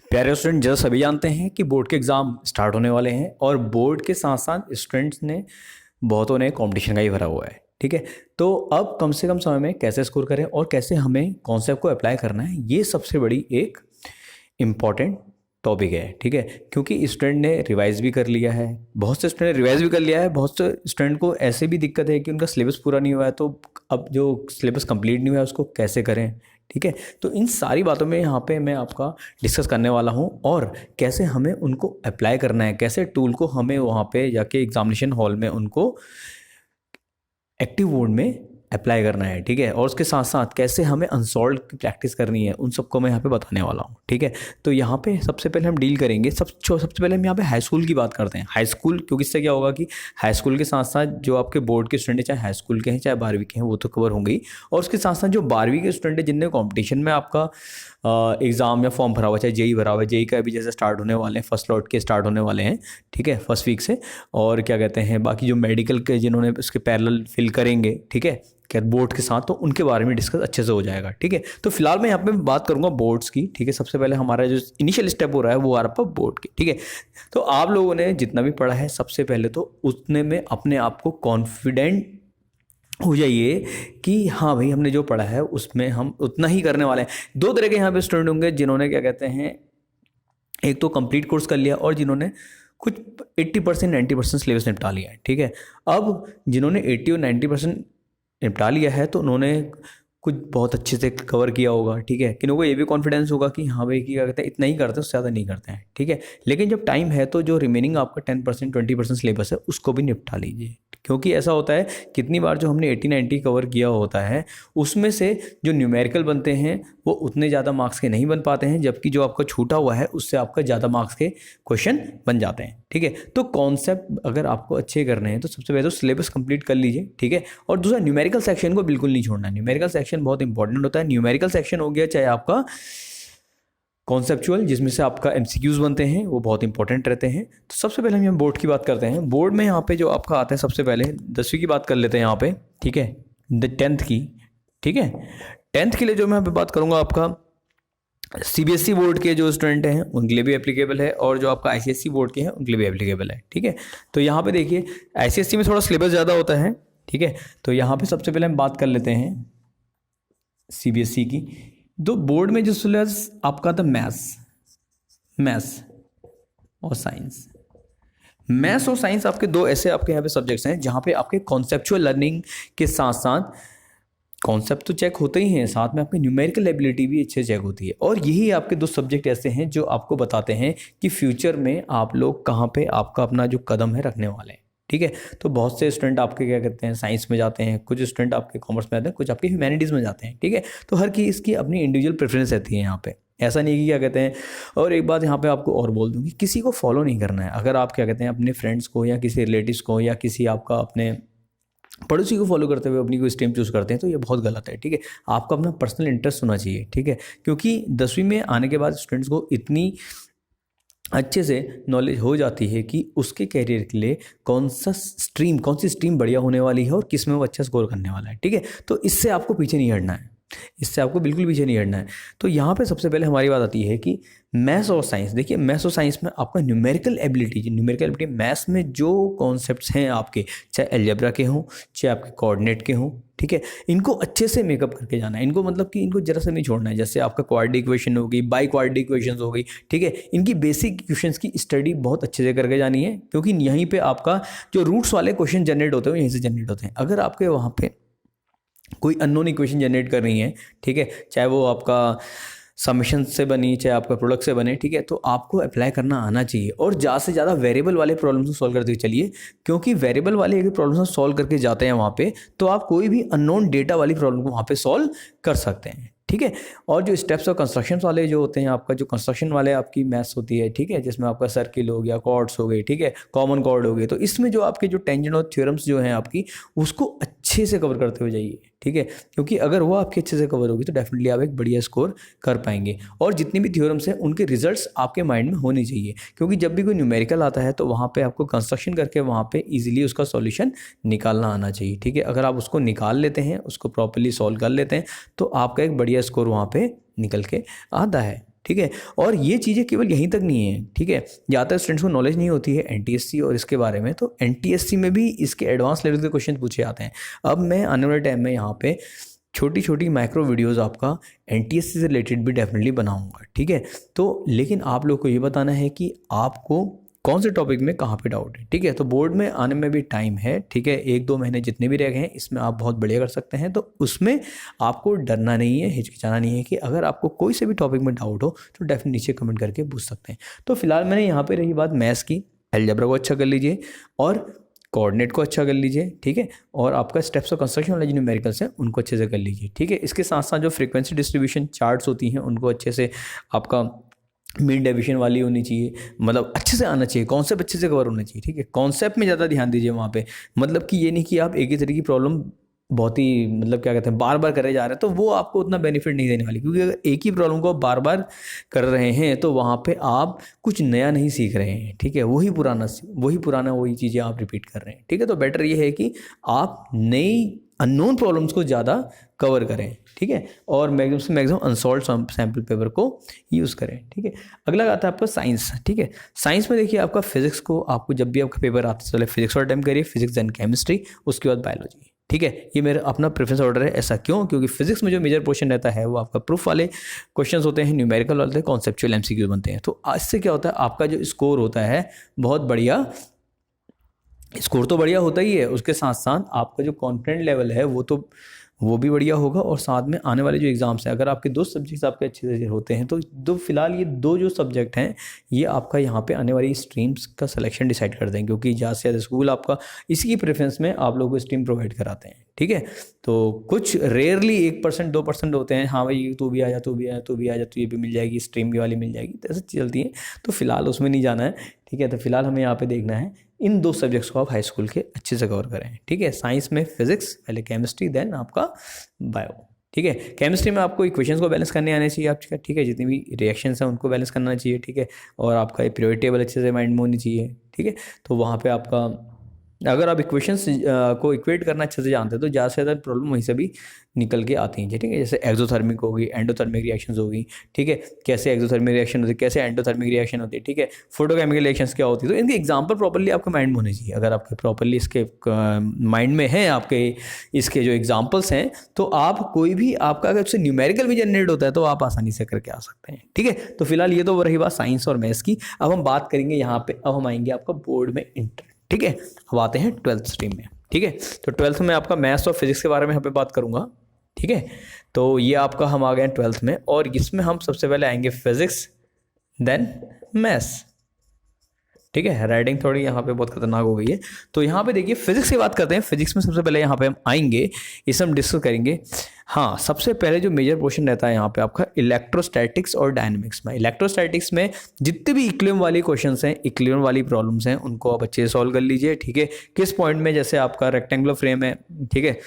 प्यारे स्टूडेंट, जैसा सभी जानते हैं कि बोर्ड के एग्ज़ाम स्टार्ट होने वाले हैं और बोर्ड के साथ साथ स्टूडेंट्स ने बहुतों ने कंपटीशन का ही भरा हुआ है। ठीक है, तो अब कम से कम समय में कैसे स्कोर करें और कैसे हमें कॉन्सेप्ट को अप्लाई करना है, ये सबसे बड़ी एक इम्पॉर्टेंट टॉपिक है। ठीक है, क्योंकि स्टूडेंट ने रिवाइज भी कर लिया है, बहुत से स्टूडेंट ने रिवाइज भी कर लिया है, बहुत से स्टूडेंट को ऐसे भी दिक्कत है कि उनका सिलेबस पूरा नहीं हुआ है, तो अब जो सिलेबस कंप्लीट नहीं हुआ है उसको कैसे करें। ठीक है, तो इन सारी बातों में यहाँ पे मैं आपका डिस्कस करने वाला हूँ और कैसे हमें उनको अप्लाई करना है, कैसे टूल को हमें वहाँ पे जाके एग्जामिनेशन हॉल में उनको एक्टिव मोड में अप्लाई करना है। ठीक है, और उसके साथ साथ कैसे हमें अनसॉल्व की प्रैक्टिस करनी है, उन सबको मैं यहाँ पे बताने वाला हूँ। ठीक है, तो यहाँ पे सबसे पहले हम डील करेंगे सबसे पहले हम यहाँ पे हाई स्कूल की बात करते हैं। हाई स्कूल, क्योंकि इससे क्या होगा कि हाई स्कूल के साथ साथ जो आपके बोर्ड के स्टूडेंट हैं, चाहे हाई स्कूल के हैं चाहे 12वीं के हैं, वो तो कवर होंगे ही, और उसके साथ साथ जो 12वीं के स्टूडेंट हैं जिनने कॉम्पिटिशन में आपका एग्ज़ाम या फॉर्म भरा हुआ, चाहे जेई भरा हुआ है, जेई का भी जैसे स्टार्ट होने वाले हैं, फर्स्ट लॉट के स्टार्ट होने वाले हैं। ठीक है, फर्स्ट वीक से, और क्या कहते हैं बाकी जो मेडिकल के जिन्होंने उसके पैरेलल फिल करेंगे, ठीक है, क्या बोर्ड के साथ, तो उनके बारे में डिस्कस अच्छे से हो जाएगा। ठीक है, तो फिलहाल मैं यहाँ पे बात करूँगा बोर्ड्स की। ठीक है, सबसे पहले हमारा जो इनिशियल स्टेप हो रहा है वो आ रहा है बोर्ड की। ठीक है, तो आप लोगों ने जितना भी पढ़ा है सबसे पहले तो उतने में अपने आप को कॉन्फिडेंट हो जाइए कि हाँ भाई, हमने जो पढ़ा है उसमें हम उतना ही करने वाले हैं। दो तरह के यहाँ पे स्टूडेंट होंगे, जिन्होंने क्या कहते हैं एक तो कंप्लीट कोर्स कर लिया और जिन्होंने कुछ 80% 90% सिलेबस निपटा लिया है। ठीक है, अब जिन्होंने 80 और 90% निपटा लिया है तो उन्होंने कुछ बहुत अच्छे से कवर किया होगा। ठीक है, कि उनको ये भी कॉन्फिडेंस होगा कि हाँ भाई, क्या कहते हैं इतना ही करते हैं, उससे ज़्यादा नहीं करते हैं। ठीक है, लेकिन जब टाइम है तो जो रिमेनिंग आपका 10% 20% सिलेबस है उसको भी निपटा लीजिए, क्योंकि ऐसा होता है कितनी बार जो हमने 80-90 कवर किया होता है उसमें से जो न्यूमेरिकल बनते हैं वो उतने ज़्यादा मार्क्स के नहीं बन पाते हैं, जबकि जो आपका छूटा हुआ है उससे आपका ज़्यादा मार्क्स के क्वेश्चन बन जाते हैं। ठीक है, तो कॉन्सेप्ट अगर आपको अच्छे करने हैं तो सबसे पहले तो सिलेबस कंप्लीट कर लीजिए। ठीक है, और दूसरा न्यूमेरिकल सेक्शन को बिल्कुल नहीं छोड़ना है। न्यूमेरिकल सेक्शन बहुत इंपॉर्टेंट होता है। न्यूमेरिकल सेक्शन हो गया चाहे आपका कॉन्सेप्चुअल, जिसमें से आपका एमसीक्यूज बनते हैं, वो बहुत इंपॉर्टेंट रहते हैं। तो सबसे पहले हम यहाँ बोर्ड की बात करते हैं। बोर्ड में यहाँ पे जो आपका आता है, सबसे पहले 10वीं की बात कर लेते हैं यहाँ पे। ठीक है, 10th की। ठीक है, 10th के लिए जो मैं यहाँ पे बात करूँगा आपका सीबीएसई बोर्ड के जो स्टूडेंट हैं उनके लिए भी एप्लीकेबल है, और जो आपका आईसीएसई बोर्ड के हैं उनके लिए भी एप्लीकेबल है। ठीक है, तो यहाँ पे देखिए आईसीएसई में थोड़ा सिलेबस ज़्यादा होता है। ठीक है, तो यहाँ पे सबसे पहले हम बात कर लेते हैं सीबीएसई की। दो बोर्ड में जो सिलेबस आपका था मैथ्स और साइंस। मैथ्स और साइंस आपके दो ऐसे आपके यहाँ पे सब्जेक्ट्स हैं जहाँ पे आपके कॉन्सेप्चुअल लर्निंग के साथ साथ कॉन्सेप्ट तो चेक होते ही हैं, साथ में आपकी न्यूमेरिकल एबिलिटी भी अच्छे चेक होती है। और यही आपके दो सब्जेक्ट ऐसे हैं जो आपको बताते हैं कि फ्यूचर में आप लोग कहाँ पे आपका अपना जो कदम है रखने वाले हैं। ठीक है, तो बहुत से स्टूडेंट आपके क्या कहते हैं साइंस में जाते हैं, कुछ स्टूडेंट आपके कॉमर्स में जाते हैं, कुछ आपके ह्यूमैनिटीज़ में जाते हैं। ठीक है, तो हर की इसकी अपनी इंडिविजुअल प्रेफरेंस रहती है यहाँ पे, ऐसा नहीं कि क्या कहते हैं। और एक बात यहाँ पे आपको और बोल दूँगी, किसी को फॉलो नहीं करना है। अगर आप क्या कहते हैं अपने फ्रेंड्स को या किसी रिलेटिव्स को या किसी आपका अपने पड़ोसी को फॉलो करते हुए अपनी कोई स्ट्रीम चूज़ करते हैं तो ये बहुत गलत है। ठीक है, आपको अपना पर्सनल इंटरेस्ट होना चाहिए। ठीक है, क्योंकि 10वीं में आने के बाद स्टूडेंट्स को इतनी अच्छे से नॉलेज हो जाती है कि उसके कैरियर के लिए कौन सी स्ट्रीम बढ़िया होने वाली है और किस में वो अच्छा स्कोर करने वाला है। ठीक है, तो इससे आपको पीछे नहीं हटना है, इससे आपको बिल्कुल पीछे नहीं हटना है। तो यहाँ पे सबसे पहले हमारी बात आती है कि मैथ्स और साइंस। देखिए, मैथ्स और साइंस में आपका न्यूमेरिकल एबिलिटी मैथ्स में जो कॉन्सेप्ट्स हैं आपके, चाहे अलजेब्रा के हों चाहे आपके कोऑर्डिनेट के हों, ठीक है, इनको अच्छे से मेकअप करके जाना है। इनको मतलब कि इनको जरा से नहीं छोड़ना है। जैसे आपका क्वाड्रेटिक इक्वेशन होगी, बाई क्वाड्रेटिक इक्वेशंस हो गई, ठीक है, इनकी बेसिक इक्वेशंस की स्टडी बहुत अच्छे से करके जानी है, क्योंकि यहीं पे आपका जो रूट्स वाले क्वेश्चन जनरेट होते हैं यहीं से जनरेट होते हैं। अगर आपके वहाँ पे कोई अननोन इक्वेशन जनरेट कर रही है, ठीक है, चाहे वो आपका समेशन से बनी चाहे आपका प्रोडक्ट से बने, ठीक है, तो आपको अप्लाई करना आना चाहिए। और ज़्यादा से ज़्यादा वेरिएबल वाले प्रॉब्लम्स को सॉल्व करते चलिए, क्योंकि वेरिएबल वाले अगर प्रॉब्लम्स सॉल्व करके जाते हैं वहाँ पे, तो आप कोई भी अननोन डेटा वाली प्रॉब्लम को वहाँ पे सॉल्व कर सकते हैं। ठीक है, और जो स्टेप्स और कंस्ट्रक्शन वाले जो होते हैं, आपका जो कंस्ट्रक्शन वाले आपकी मैथ्स होती है, ठीक है, जिसमें आपका सर्किल हो गया, कॉर्ड्स हो गए, ठीक है, कॉमन कॉर्ड हो गए, तो इसमें जो आपके जो टेंजेंट और थ्योरम्स जो हैं आपकी, उसको अच्छे से कवर करते हुए जाइए। ठीक है, क्योंकि अगर वो आपके अच्छे से कवर होगी तो डेफिनेटली आप एक बढ़िया स्कोर कर पाएंगे। और जितनी भी थ्योरम्स हैं उनके रिजल्ट्स आपके माइंड में होने चाहिए, क्योंकि जब भी कोई न्यूमेरिकल आता है तो वहाँ पे आपको कंस्ट्रक्शन करके वहाँ पे इजीली उसका सॉल्यूशन निकालना आना चाहिए। ठीक है, अगर आप उसको निकाल लेते हैं, उसको प्रॉपर्ली सॉल्व कर लेते हैं, तो आपका एक बढ़िया स्कोर वहाँ पे निकल के आता है। ठीक है। और ये चीज़ें केवल यहीं तक नहीं है, ठीक है, ज़्यादातर स्टूडेंट्स को नॉलेज नहीं होती है एनटीएससी और इसके बारे में, तो एनटीएससी में भी इसके एडवांस लेवल के क्वेश्चन पूछे जाते हैं। अब मैं आने वाले टाइम में यहाँ पे छोटी छोटी माइक्रो वीडियोस आपका एनटीएससी से रिलेटेड भी डेफिनेटली बनाऊंगा, ठीक है। तो लेकिन आप लोग को ये बताना है कि आपको कौन से टॉपिक में कहाँ पे डाउट है, ठीक है। तो बोर्ड में आने में भी टाइम है, ठीक है, 1-2 महीने जितने भी रह गए हैं इसमें आप बहुत बढ़िया कर सकते हैं। तो उसमें आपको डरना नहीं है, हिचकिचाना नहीं है कि अगर आपको कोई से भी टॉपिक में डाउट हो तो डेफिनेटली नीचे कमेंट करके पूछ सकते हैं। तो फिलहाल मैंने यहाँ पे रही बात मैथ्स की, अलजेब्रा को अच्छा कर लीजिए और कोऑर्डिनेट को अच्छा कर लीजिए, ठीक है, और आपका स्टेप्स ऑफ कंस्ट्रक्शन वाले जो न्यूमेरिकल्स हैं उनको अच्छे से कर लीजिए, ठीक है। इसके साथ साथ जो फ्रीक्वेंसी डिस्ट्रीब्यूशन चार्ट्स होती हैं उनको अच्छे से आपका मीन डेविएशन वाली होनी चाहिए, मतलब अच्छे से आना चाहिए, कॉन्सेप्ट अच्छे से कवर होना चाहिए, ठीक है। कॉन्सेप्ट में ज़्यादा ध्यान दीजिए वहाँ पे, मतलब कि ये नहीं कि आप एक ही तरह की प्रॉब्लम बहुत ही मतलब क्या कहते हैं बार बार करे जा रहे हैं, तो वो आपको उतना बेनिफिट नहीं देने वाली, क्योंकि अगर एक ही प्रॉब्लम को बार बार कर रहे हैं तो वहाँ पे आप कुछ नया नहीं सीख रहे हैं, ठीक है, वही चीज़ें आप रिपीट कर रहे हैं, ठीक है। तो बेटर ये है कि आप नई अननोन प्रॉब्लम्स को ज़्यादा कवर करें, ठीक है, और मैक्सिमम से मैक्सिमम अनसॉल्व्ड सैम्पल पेपर को यूज़ करें, ठीक है। अगला आता है आपका साइंस, ठीक है। साइंस में देखिए आपका फिजिक्स को आपको जब भी आपका पेपर आता है पहले फिजिक्स और अटेम्प्ट करिए, फिजिक्स एंड केमिस्ट्री, उसके बाद बायोलॉजी, ठीक है। ये मेरा अपना प्रेफरेंस ऑर्डर है। ऐसा क्यों? क्योंकि फिजिक्स में जो मेजर पोर्शन रहता है वो आपका प्रूफ वाले क्वेश्चंस होते हैं, न्यूमेरिकल होते हैं, कॉन्सेप्चुअल एमसीक्यू बनते हैं। तो इससे क्या होता है आपका जो स्कोर होता है बहुत बढ़िया, स्कोर तो बढ़िया होता ही है, उसके साथ साथ आपका जो कॉन्फिडेंट लेवल है वो भी बढ़िया होगा। और साथ में आने वाले जो एग्ज़ाम्स हैं, अगर आपके 2 सब्जेक्ट्स आपके अच्छे से होते हैं तो फिलहाल ये 2 जो सब्जेक्ट हैं ये आपका यहाँ पे आने वाली स्ट्रीम्स का सिलेक्शन डिसाइड करते हैं, क्योंकि ज़्यादा से ज़्यादा स्कूल आपका इसी की प्रेफरेंस में आप लोगों को स्ट्रीम प्रोवाइड कराते हैं, ठीक है। तो कुछ रेयरली 1% 2% होते हैं, हाँ भाई तू भी आ जा, तू भी आ जा, तो ये भी मिल जाएगी, स्ट्रीम भी वाली मिल जाएगी, तो ऐसे चलती है। तो फिलहाल उसमें नहीं जाना है, ठीक है। तो फिलहाल हमें यहाँ पे देखना है इन 2 सब्जेक्ट्स को आप हाई स्कूल के अच्छे से कवर करें, ठीक है। साइंस में फिजिक्स, पहले केमिस्ट्री, देन आपका बायो, ठीक है। केमिस्ट्री में आपको इक्वेशंस को बैलेंस करने आने चाहिए आपका, ठीक है, जितनी भी रिएक्शंस हैं उनको बैलेंस करना चाहिए, ठीक है, और आपका पीरियोडिक टेबल अच्छे से माइंड में होनी चाहिए, ठीक है। तो वहाँ पे आपका अगर आप इक्वेशंस को इक्वेट करना अच्छे से जानते हैं तो ज़्यादा से ज़्यादा प्रॉब्लम वहीं से भी निकल के आती हैं, ठीक है। जैसे एक्सोथर्मिक होगी, एंडोथर्मिक रिएक्शंस होगी, ठीक है, कैसे एक्सोथर्मिक रिएक्शन होती है, कैसे एंडोथर्मिक रिएक्शन होती है, ठीक है, फोटोकेमिकल रिएक्शंस क्या होती है। तो इनके एग्जांपल प्रॉपर्ली आपके माइंड में होने चाहिए। अगर आपके प्रॉपर्ली इसके माइंड में है आपके इसके जो एग्जाम्पल्स हैं, तो आप कोई भी आपका अगर उससे न्यूमेरिकल भी जनरेट होता है तो आप आसानी से करके आ सकते हैं, ठीक है। तो फिलहाल ये तो रही बात साइंस और मैथ्स की। अब हम बात करेंगे यहाँ पे, अब हम आएंगे आपका बोर्ड में इंटर, ठीक है। अब आते हैं 12th स्ट्रीम में, ठीक है। तो 12th में आपका मैथ्स और फिजिक्स के बारे में यहाँ पे बात करूंगा, ठीक है। तो ये आपका हम आ गए 12th में, और इसमें हम सबसे पहले आएंगे फिजिक्स देन मैथ्स, ठीक है। राइटिंग थोड़ी यहाँ पे बहुत खतरनाक हो गई है। तो यहाँ पे देखिए फिजिक्स की बात करते हैं। फिजिक्स में सबसे पहले यहाँ पे हम आएंगे, इसे हम डिस्कस करेंगे। हाँ, सबसे पहले जो मेजर पोर्शन रहता है यहाँ पे आपका इलेक्ट्रोस्टैटिक्स और डायनेमिक्स में। इलेक्ट्रोस्टैटिक्स में जितने भी इक्विलिब्रियम वाली क्वेश्चंस हैं, इक्विलिब्रियम वाली प्रॉब्लम्स हैं, उनको आप अच्छे से सॉल्व कर लीजिए, ठीक है। किस पॉइंट में, जैसे आपका रेक्टेंगुलर फ्रेम है, ठीक है,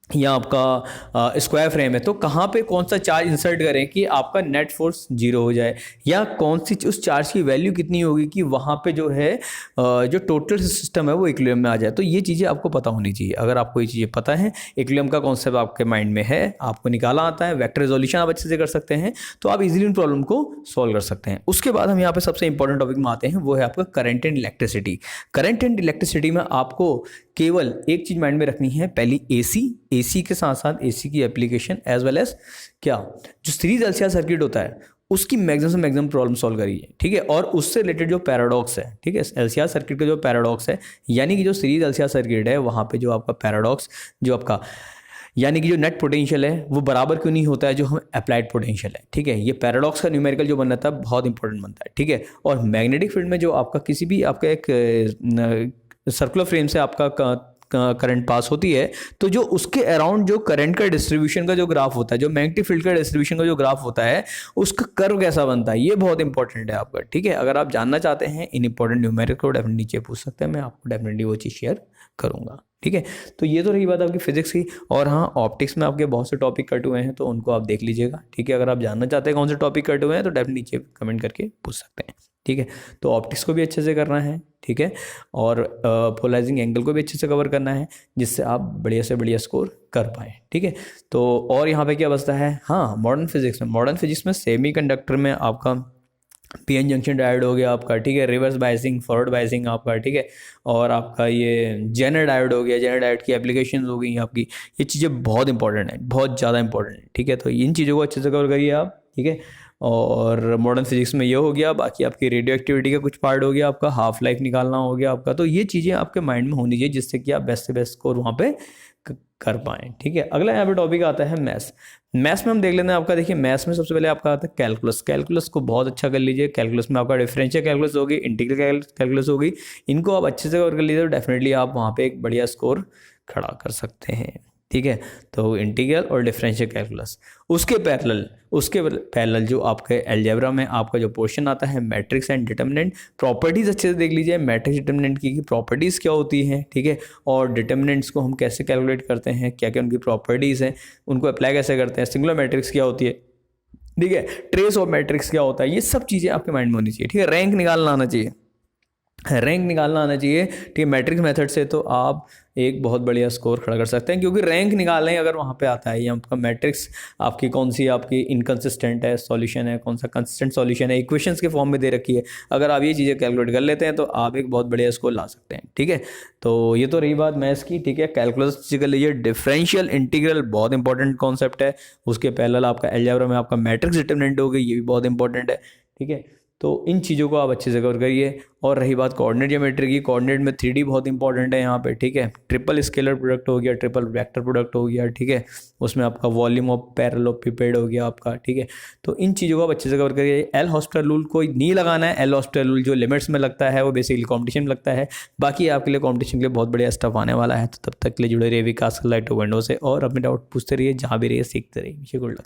या आपका स्क्वायर फ्रेम है, तो कहाँ पे कौन सा चार्ज इंसर्ट करें कि आपका नेट फोर्स 0 हो जाए, या कौन सी उस चार्ज की वैल्यू कितनी होगी कि वहाँ पे जो है जो टोटल सिस्टम है वो इक्विलिब्रियम में आ जाए। तो ये चीज़ें आपको पता होनी चाहिए। अगर आपको ये चीज़ें पता है, इक्विलिब्रियम का कॉन्सेप्ट आपके माइंड में है, आपको निकाला आता है, वेक्टर रेजोल्यूशन आप अच्छे से कर सकते हैं, तो आप इजीली उन प्रॉब्लम को सॉल्व कर सकते हैं। उसके बाद हम यहाँ पे सबसे इंपॉर्टेंट टॉपिक में आते हैं, वो है आपका current and electricity. Current and electricity में आपको केवल एक चीज़ माइंड में रखनी है, पहली एसी के साथ साथ एसी की एप्लीकेशन एज वेल एज क्या जो सीरीज एलसीआर सर्किट होता है उसकी मैक्सिमम से मैक्सिमम प्रॉब्लम सॉल्व करिए, ठीक है। और उससे रिलेटेड जो पैराडॉक्स है, ठीक है, एलसीआर सर्किट का जो पैराडॉक्स है, यानी कि जो सीरीज एलसीआर सर्किट है वहाँ पे जो आपका पैराडॉक्स जो आपका यानी कि जो नेट पोटेंशियल है वो बराबर क्यों नहीं होता है जो हम अप्लाइड पोटेंशियल है, ठीक है। ये पैराडॉक्स का न्यूमेरिकल जो बन जाता है बहुत इंपॉर्टेंट बनता है, ठीक है। और मैग्नेटिक फील्ड में जो आपका किसी भी आपका एक सर्कुलर फ्रेम से आपका करंट पास होती है, तो जो उसके अराउंड जो करंट का डिस्ट्रीब्यूशन का जो ग्राफ होता है, जो मैग्नेटिक फील्ड का डिस्ट्रीब्यूशन का जो ग्राफ होता है, उसका कर्व कैसा बनता है, ये बहुत इंपॉर्टेंट है आपका, ठीक है। अगर आप जानना चाहते हैं इन इंपॉर्टेंट न्यूमेरिकल को डेफिनेटली नीचे पूछ सकते हैं, मैं आपको डेफिनेटली वो चीज़ शेयर करूंगा, ठीक है। तो ये तो रही बात आपकी फिजिक्स की। और हाँ, ऑप्टिक्स में आपके बहुत से टॉपिक कट हुए हैं, तो उनको आप देख लीजिएगा, ठीक है। अगर आप जानना चाहते हैं कौन से टॉपिक कट हुए हैं तो डेफिनेटली नीचे कमेंट करके पूछ सकते हैं, ठीक है। तो ऑप्टिक्स को भी अच्छे से करना है, ठीक है, और पोलराइजिंग एंगल को भी अच्छे से कवर करना है, जिससे आप बढ़िया से बढ़िया स्कोर कर पाएँ, ठीक है। तो और यहाँ पे क्या बचता है, हाँ, मॉडर्न फिजिक्स में सेमीकंडक्टर में आपका पीएन जंक्शन डायोड हो गया आपका, ठीक है, रिवर्स बायसिंग, फॉरवर्ड बायसिंग आपका, ठीक है, और आपका ये जेनर डायोड हो गया, जेनर डायोड की एप्लीकेशन हो गई आपकी। ये चीज़ें बहुत इंपॉर्टेंट है, बहुत ज़्यादा इंपॉर्टेंट है, ठीक है। तो इन चीज़ों को अच्छे से कवर करिए आप, ठीक है। और मॉडर्न फिजिक्स में ये हो गया, बाकी आपकी रेडियो एक्टिविटी का कुछ पार्ट हो गया, आपका हाफ लाइफ निकालना हो गया आपका। तो ये चीज़ें आपके माइंड में होनी चाहिए, जिससे कि आप बेस्ट से बेस्ट स्कोर वहाँ पे कर पाएँ, ठीक है। अगला यहाँ पे टॉपिक आता है मैथ्स। मैथ्स में हम देख लेते हैं आपका, देखिए मैथ्स में सबसे पहले आपका आता है कैलकुलस। कैलकुलस को बहुत अच्छा कर लीजिए। कैलकुलस में आपका डिफरेंशियल कैलकुलस होगी, इंटीग्रल कैलकुलस होगी, इनको आप अच्छे से कवर कर लीजिए तो डेफिनेटली आप वहाँ पे एक बढ़िया स्कोर खड़ा कर सकते हैं, ठीक है। तो इंटीग्रल और डिफरेंशियल कैलकुलस, उसके पैरेलल जो आपके अलजेब्रा में आपका जो पोर्शन आता है मैट्रिक्स एंड डिटर्मिनेंट। प्रॉपर्टीज़ अच्छे से देख लीजिए मैट्रिक्स डिटर्मिनेंट की प्रॉपर्टीज़ क्या होती हैं, ठीक है, और डिटर्मिनेंट्स को हम कैसे कैलकुलेट करते हैं, क्या क्या उनकी प्रॉपर्टीज़ हैं, उनको अप्लाई कैसे करते हैं, सिंगुलर मैट्रिक्स क्या होती है, ठीक है, ट्रेस ऑफ मैट्रिक्स क्या होता है। ये सब चीज़ें आपके माइंड में होनी चाहिए, ठीक है। रैंक निकालना आना चाहिए, ठीक है। मैट्रिक्स मेथड से तो आप एक बहुत बढ़िया स्कोर खड़ा कर सकते हैं, क्योंकि रैंक निकालने अगर वहाँ पे आता है, या आपका मैट्रिक्स आपकी कौन सी आपकी इनकंसिस्टेंट है सॉल्यूशन है, कौन सा कंसिस्टेंट सॉल्यूशन है, इक्वेशंस के फॉर्म में दे रखी है, अगर आप ये चीज़ें कैलकुलेट कर लेते हैं तो आप एक बहुत बढ़िया स्कोर ला सकते हैं, ठीक है। तो ये तो रही बात मैथ्स की, ठीक है। कैलकुलस कर लीजिए। डिफरेंशियल इंटीग्रल बहुत इंपॉर्टेंट कॉन्सेप्ट है, उसके पैरेलल आपका अलजेब्रा में आपका मैट्रिक्स डिटर्मिनेंट हो गई, ये भी बहुत इंपॉर्टेंट है, ठीक है। तो इन चीज़ों को आप अच्छे से कवर करिए। और रही बात कोऑर्डिनेट ज्योमेट्री की, कोऑर्डिनेट में 3D बहुत इंपॉर्टेंट है यहाँ पे, ठीक है। ट्रिपल स्केलर प्रोडक्ट हो गया, ट्रिपल वेक्टर प्रोडक्ट हो गया, ठीक है, उसमें आपका वॉल्यूम ऑफ पैरेललोपिपेड हो गया आपका, ठीक है। तो इन चीज़ों को आप अच्छे से कवर करिए। एल हॉस्पिटल रूल कोई नहीं लगाना है, एल हॉस्पिटल रूल जो लिमिट्स में लगता है वो बेसिकली कॉम्पिटिशन में लगता है। बाकी आपके लिए कॉम्पिटिशन के लिए बहुत बढ़िया स्टफ आने वाला है, तो तब तक के लिए जुड़े रहिए विकास लाइट विंडो से, और अपने डाउट पूछते रहिए, जहाँ भी रहिए सीखते रहिए। Good luck.